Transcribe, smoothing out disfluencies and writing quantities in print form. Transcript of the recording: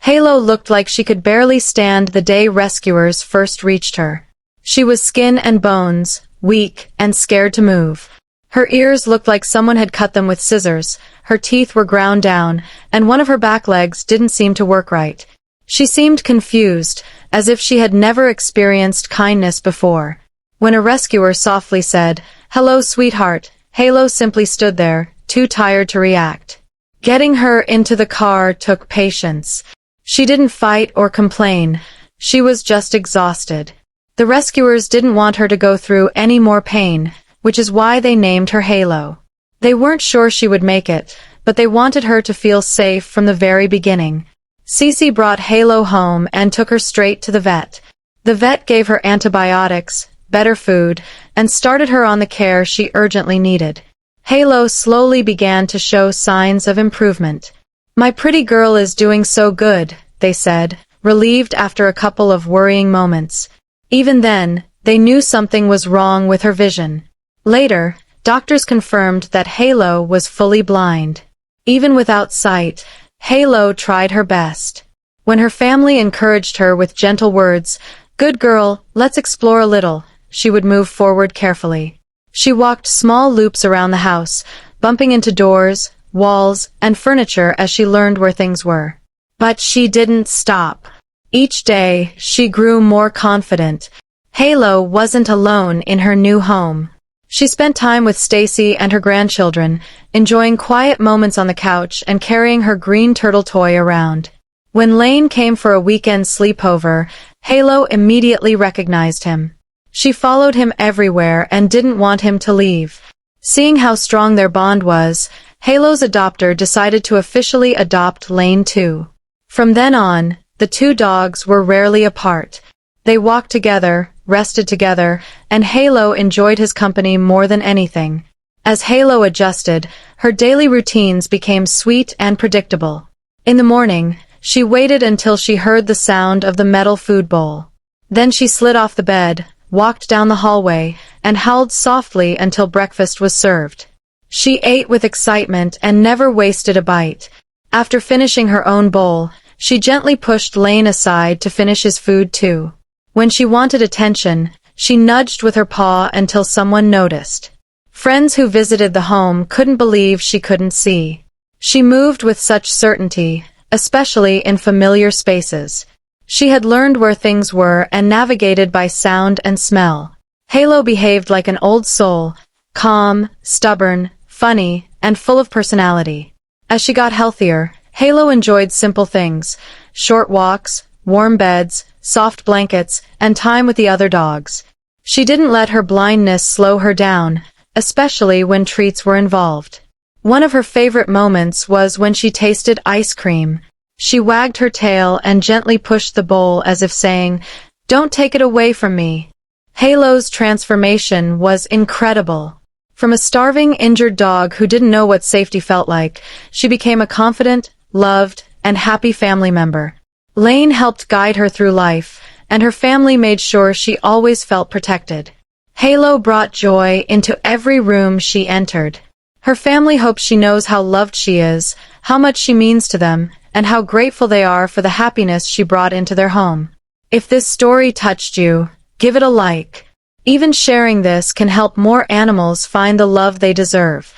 Halo looked like she could barely stand the day rescuers first reached her. She was skin and bones, weak, and scared to move. Her ears looked like someone had cut them with scissors, her teeth were ground down, and one of her back legs didn't seem to work right. She seemed confused, as if she had never experienced kindness before. When a rescuer softly said, "Hello, sweetheart," Halo simply stood there, too tired to react. Getting her into the car took patience. She didn't fight or complain. She was just exhausted. The rescuers didn't want her to go through any more pain, which is why they named her Halo. They weren't sure she would make it, but they wanted her to feel safe from the very beginning. Cece brought Halo home and took her straight to the vet. The vet gave her antibiotics, better food, and started her on the care she urgently needed. Halo slowly began to show signs of improvement. "My pretty girl is doing so good," they said, relieved after a couple of worrying moments. Even then, they knew something was wrong with her vision. Later, doctors confirmed that Halo was fully blind. Even without sight, Halo tried her best. When her family encouraged her with gentle words, "Good girl, let's explore a little," she would move forward carefully. She walked small loops around the house, bumping into doors, walls, and furniture as she learned where things were. But she didn't stop. Each day, she grew more confident. Halo wasn't alone in her new home. She spent time with Stacy and her grandchildren, enjoying quiet moments on the couch and carrying her green turtle toy around. When Lane came for a weekend sleepover, Halo immediately recognized him. She followed him everywhere and didn't want him to leave. Seeing how strong their bond was, Halo's adopter decided to officially adopt Lane too. From then on, the two dogs were rarely apart. They walked together, rested together, and Halo enjoyed his company more than anything. As Halo adjusted, her daily routines became sweet and predictable. In the morning, she waited until she heard the sound of the metal food bowl. Then she slid off the bed, walked down the hallway, and howled softly until breakfast was served. She ate with excitement and never wasted a bite. After finishing her own bowl, she gently pushed Lane aside to finish his food too. When she wanted attention, she nudged with her paw until someone noticed. Friends who visited the home couldn't believe she couldn't see. She moved with such certainty, especially in familiar spaces. She had learned where things were and navigated by sound and smell. Halo behaved like an old soul, calm, stubborn, funny, and full of personality. As she got healthier, Halo enjoyed simple things: short walks, warm beds, soft blankets, and time with the other dogs. She didn't let her blindness slow her down, especially when treats were involved. One of her favorite moments was when she tasted ice cream. She wagged her tail and gently pushed the bowl as if saying, "Don't take it away from me." Halo's transformation was incredible. From a starving, injured dog who didn't know what safety felt like, she became a confident, loved, and happy family member. Lane helped guide her through life, and her family made sure she always felt protected. Halo brought joy into every room she entered. Her family hopes she knows how loved she is, how much she means to them, and how grateful they are for the happiness she brought into their home. If this story touched you, give it a like. Even sharing this can help more animals find the love they deserve.